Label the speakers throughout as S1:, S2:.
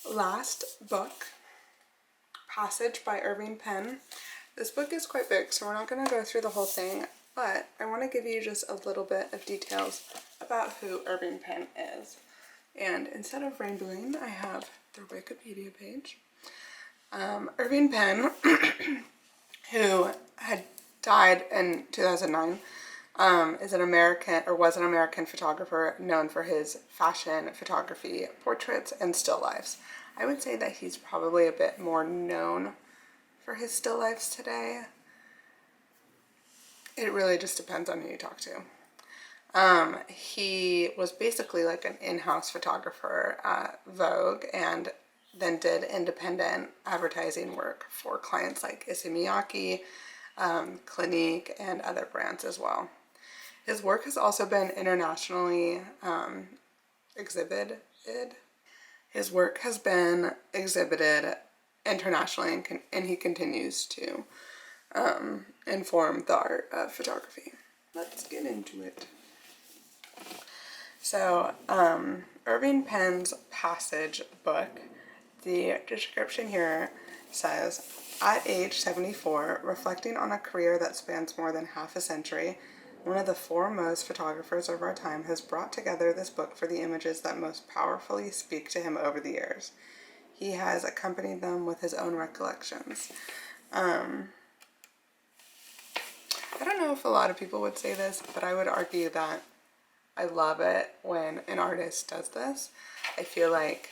S1: last book, Passage by Irving Penn. This book is quite big, so we're not going to go through the whole thing, but I want to give you just a little bit of details about who Irving Penn is. And instead of rambling, I have their Wikipedia page. Irving Penn, who had died in 2009, is an American, or was an American photographer known for his fashion photography, portraits, and still lifes. I would say that he's probably a bit more known for his still lifes today. It really just depends on who you talk to. He was basically like an in-house photographer at Vogue, and then did independent advertising work for clients like Issey Miyake, Clinique, and other brands as well. His work has also been internationally exhibited. His work has been exhibited internationally, and he continues to inform the art of photography. Let's get into it. So, Irving Penn's Passage book, the description here says, at age 74, reflecting on a career that spans more than half a century, one of the foremost photographers of our time has brought together this book for the images that most powerfully speak to him over the years. He has accompanied them with his own recollections. I don't know if a lot of people would say this, but I would argue that I love it when an artist does this. I feel like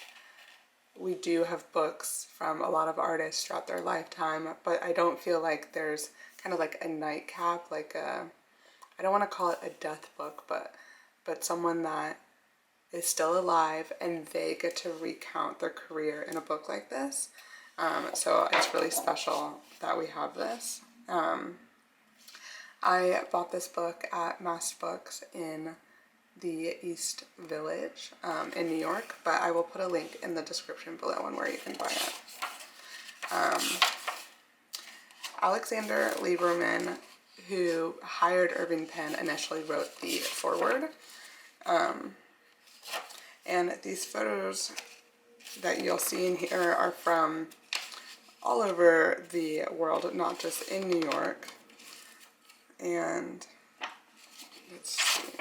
S1: we do have books from a lot of artists throughout their lifetime, but I don't feel like there's kind of like a nightcap, like a, I don't want to call it a death book, but someone that is still alive and they get to recount their career in a book like this. So it's really special that we have this. I bought this book at Mass Books in the East Village in New York, but I will put a link in the description below on where you can buy it. Alexander Lieberman, who hired Irving Penn, initially wrote the foreword. And these photos that you'll see in here are from all over the world, not just in New York. And let's see.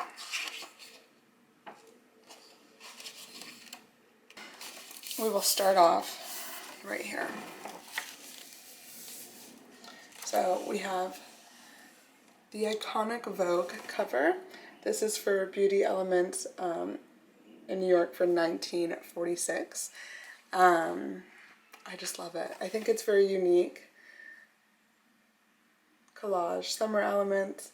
S1: We will start off right here. So we have the iconic Vogue cover. This is for Beauty Elements in New York for 1946. I just love it. I think it's very unique. Collage, summer elements,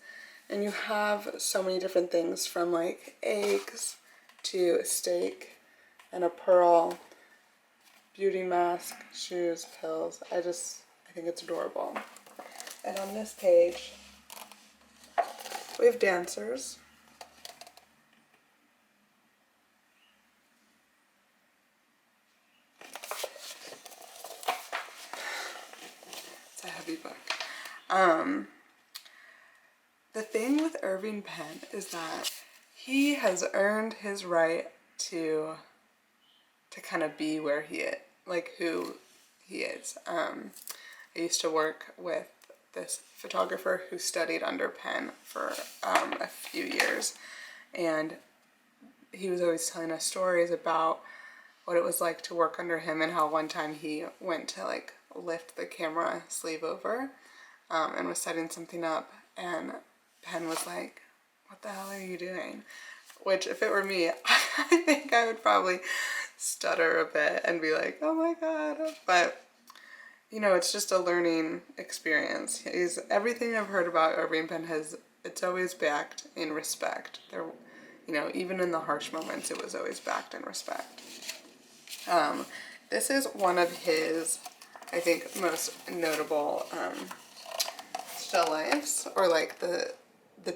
S1: and you have so many different things from like eggs to a steak and a pearl, beauty mask, shoes, pills. I think it's adorable. And on this page, we have dancers. It's a heavy book. The thing with Irving Penn is that he has earned his right to kind of be where he is, like who he is. I used to work with this photographer who studied under Penn for a few years, and he was always telling us stories about what it was like to work under him, and how one time he went to like lift the camera sleeve over and was setting something up, and Penn was like, "What the hell are you doing?" Which, if it were me, I think I would probably stutter a bit and be like, "Oh my God." But, you know, it's just a learning experience. Everything I've heard about Irving Penn it's always backed in respect. There, you know, even in the harsh moments, it was always backed in respect. This is one of his, I think, most notable still lifes, or like the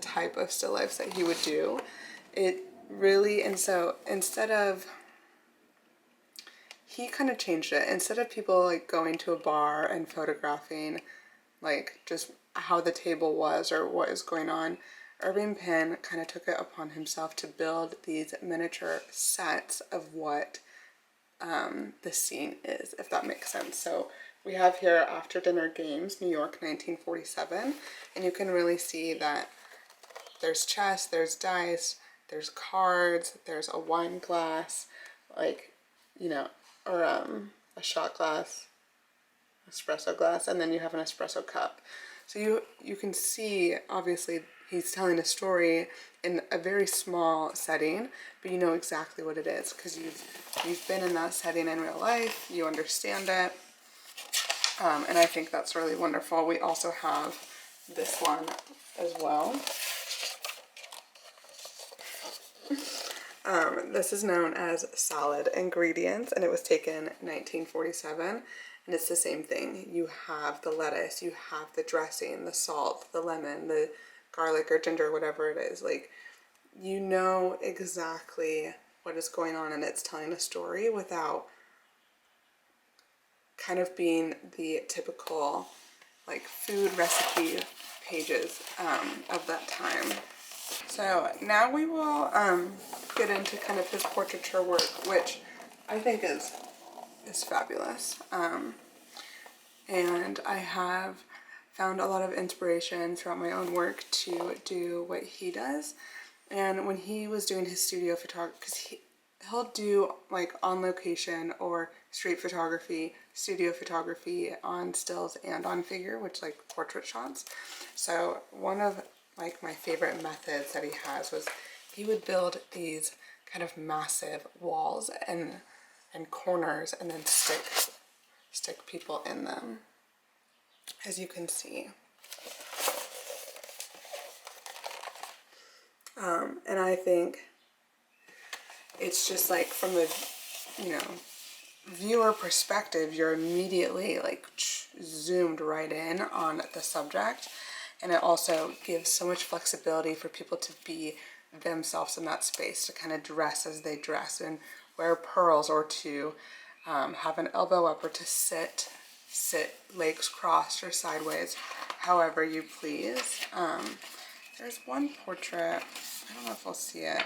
S1: type of still lifes that he would do. It really, and so instead of, he kind of changed it. Instead of people like going to a bar and photographing like just how the table was or what is going on, Irving Penn kind of took it upon himself to build these miniature sets of what the scene is, if that makes sense. So we have here After Dinner Games, New York, 1947, and you can really see that there's chess, there's dice, there's cards, there's a wine glass, like, you know, or a shot glass, espresso glass, and then you have an espresso cup. So you can see, obviously, he's telling a story in a very small setting, but you know exactly what it is because you've been in that setting in real life, you understand it, and I think that's really wonderful. We also have this one as well. This is known as Salad Ingredients, and it was taken 1947, and it's the same thing. You have the lettuce, you have the dressing, the salt, the lemon, the garlic or ginger, whatever it is. Like, you know exactly what is going on, and it's telling a story without kind of being the typical like food recipe pages of that time. So now we will get into kind of his portraiture work, which I think is fabulous. And I have found a lot of inspiration throughout my own work to do what he does. And when he was doing his studio photography, because he'll do like on location or street photography, studio photography on stills and on figure, which like portrait shots. So one of like my favorite methods that he has was he would build these kind of massive walls and corners and then stick people in them, as you can see. And I think it's just like from the, you know, viewer perspective, you're immediately like zoomed right in on the subject. And it also gives so much flexibility for people to be themselves in that space, to kind of dress as they dress and wear pearls, or to have an elbow up, or to sit legs crossed or sideways, however you please. There's one portrait, I don't know if I'll see it.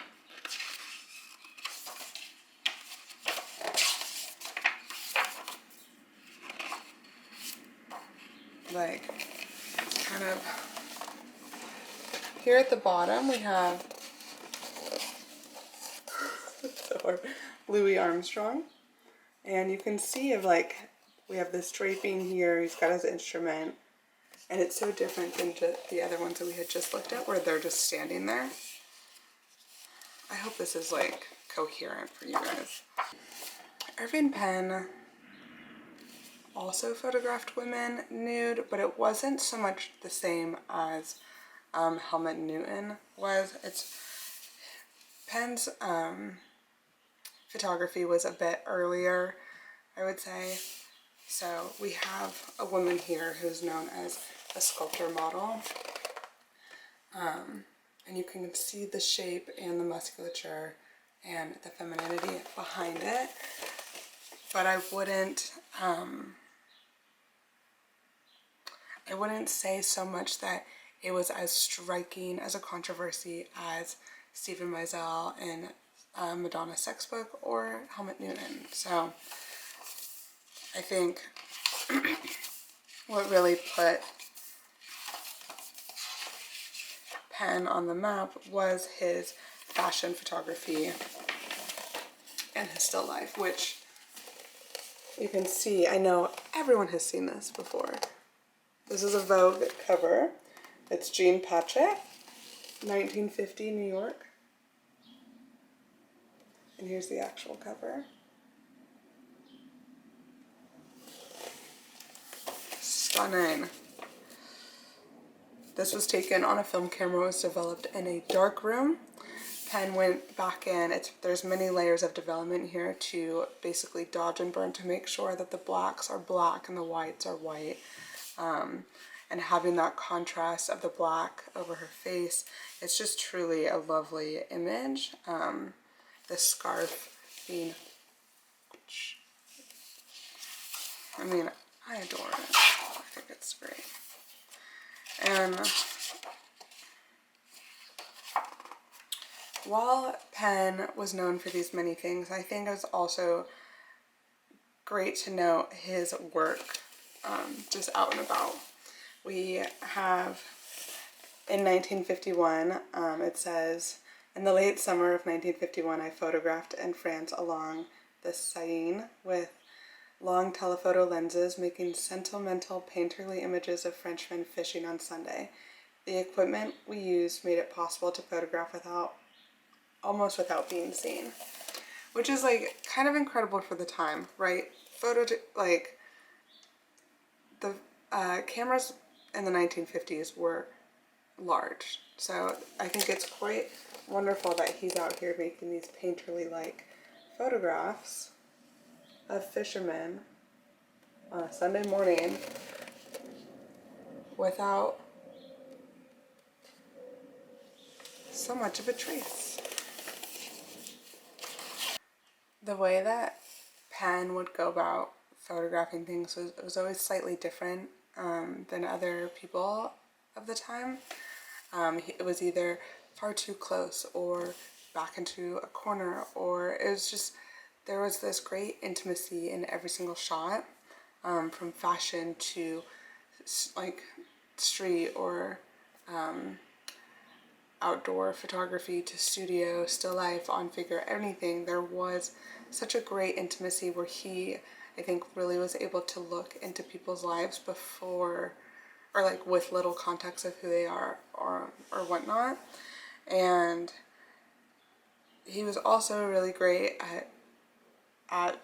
S1: Like, kind of, here at the bottom we have Louis Armstrong, and you can see of like, we have this draping here, he's got his instrument, and it's so different than the other ones that we had just looked at where they're just standing there. I hope this is like coherent for you guys. Irving Penn also photographed women nude, but it wasn't so much the same as Helmut Newton was. Penn's photography was a bit earlier, I would say. So we have a woman here who's known as a sculptor model. And you can see the shape and the musculature and the femininity behind it. But I wouldn't say so much that it was as striking as a controversy as Stephen Meisel in Madonna Sex Book or Helmut Newton. So I think what really put Penn on the map was his fashion photography and his still life, which you can see. I know everyone has seen this before. This is a Vogue cover. It's Jean Paget, 1950 New York. And here's the actual cover. Stunning. This was taken on a film camera. It was developed in a dark room. Penn went back in. There's many layers of development here to basically dodge and burn to make sure that the blacks are black and the whites are white. And having that contrast of the black over her face, it's just truly a lovely image. The scarf being, I mean, I adore it. I think it's great. And while Penn was known for these many things, I think it was also great to note his work just out and about. We have in 1951, it says, in the late summer of 1951, I photographed in France along the Seine with long telephoto lenses, making sentimental painterly images of Frenchmen fishing on Sunday. The equipment we used made it possible to photograph almost without being seen, which is like kind of incredible for the time, right? The cameras in the 1950s were large, so I think it's quite wonderful that he's out here making these painterly-like photographs of fishermen on a Sunday morning without so much of a trace. The way that Penn would go about photographing things was always slightly different than other people of the time. It was either far too close or back into a corner, or it was just, there was this great intimacy in every single shot, from fashion to like street or outdoor photography to studio, still life, on figure, anything. There was such a great intimacy where he, I think, really was able to look into people's lives before, or like with little context of who they are or whatnot. And he was also really great at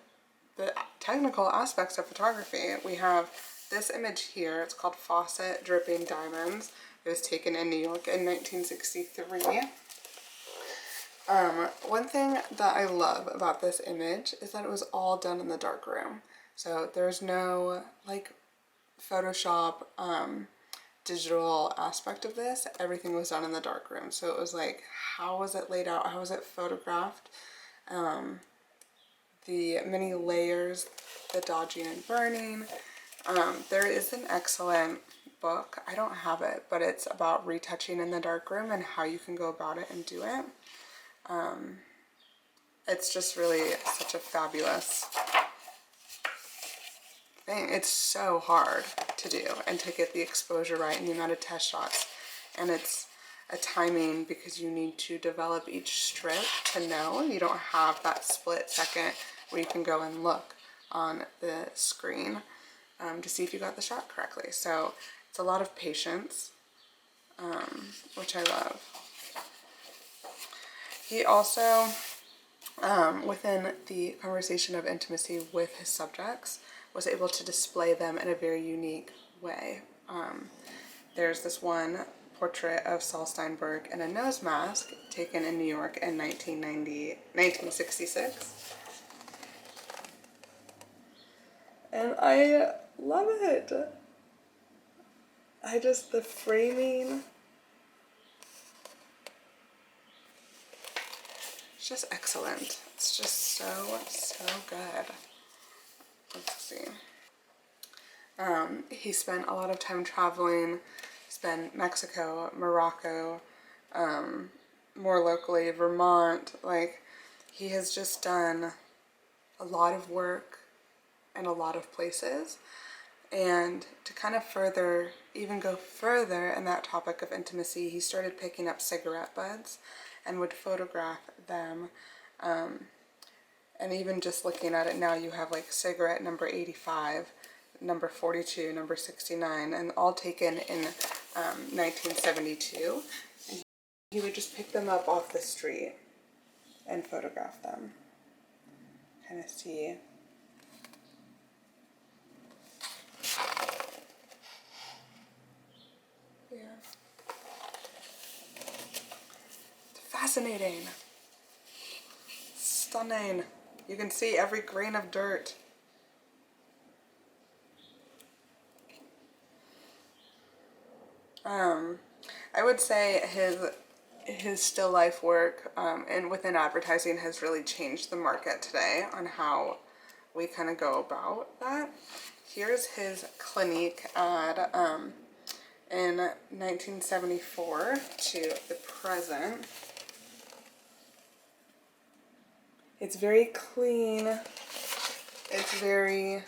S1: the technical aspects of photography. We have this image here. It's called Faucet Dripping Diamonds. It was taken in New York in 1963. One thing that I love about this image is that it was all done in the dark room. So there's no like Photoshop digital aspect of this. Everything was done in the dark room. So it was like, how was it laid out? How was it photographed? The many layers, the dodging and burning. There is an excellent book, I don't have it, but it's about retouching in the darkroom and how you can go about it and do it. It's just really such a fabulous thing. It's so hard to do and to get the exposure right and the amount of test shots, and it's a timing because you need to develop each strip to know. You don't have that split second where you can go and look on the screen to see if you got the shot correctly. So it's a lot of patience, which I love. He also, within the conversation of intimacy with his subjects, was able to display them in a very unique way. There's this one portrait of Saul Steinberg in a nose mask taken in New York in 1966. And I love it. The framing, it's just excellent. It's just so good. Let's see. He spent a lot of time traveling. He's been Mexico, Morocco, more locally, Vermont. Like, he has just done a lot of work in a lot of places. And to kind of even go further in that topic of intimacy, he started picking up cigarette butts and would photograph them. And even just looking at it now, you have like cigarette number 85, number 42, number 69, and all taken in 1972. And he would just pick them up off the street and photograph them. Kind of see. Yeah. It's fascinating. Stunning. You can see every grain of dirt. I would say his still life work and within advertising has really changed the market today on how we kind of go about that. Here's his Clinique ad in 1974 to the present. It's very clean. It's very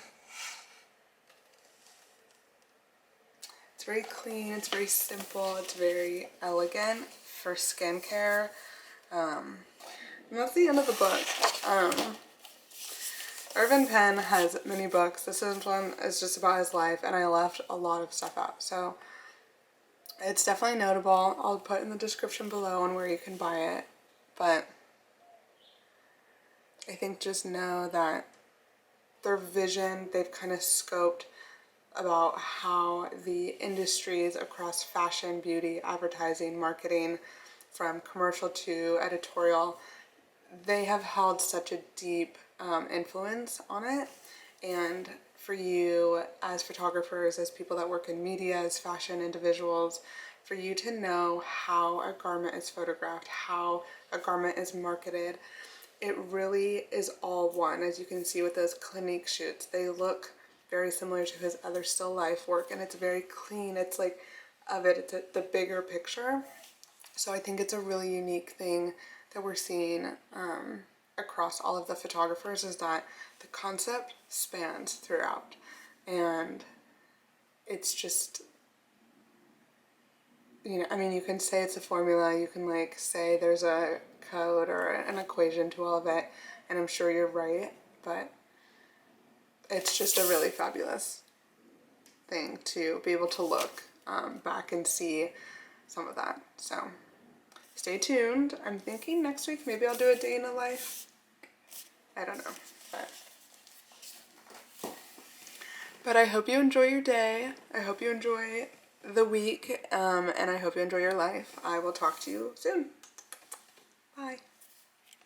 S1: clean, it's very simple, it's very elegant for skincare. And that's the end of the book. Irving Penn has many books. This one is just about his life, and I left a lot of stuff out. So it's definitely notable. I'll put in the description below on where you can buy it. But I think just know that their vision, they've kind of scoped about how the industries across fashion, beauty, advertising, marketing, from commercial to editorial, they have held such a deep influence on it. And for you as photographers, as people that work in media, as fashion individuals, for you to know how a garment is photographed, how a garment is marketed, it really is all one. As you can see with those Clinique shoots, they look very similar to his other still life work, and it's very clean. It's like it's the bigger picture. So I think it's a really unique thing that we're seeing across all of the photographers, is that the concept spans throughout, and it's just, you know, I mean, you can say it's a formula, you can like say there's a code or an equation to all of it, and I'm sure you're right, but it's just a really fabulous thing to be able to look back and see some of that. So stay tuned. I'm thinking next week maybe I'll do a day in a life. I don't know, but I hope you enjoy your day. I hope you enjoy the week, and I hope you enjoy your life. I will talk to you soon. Bye.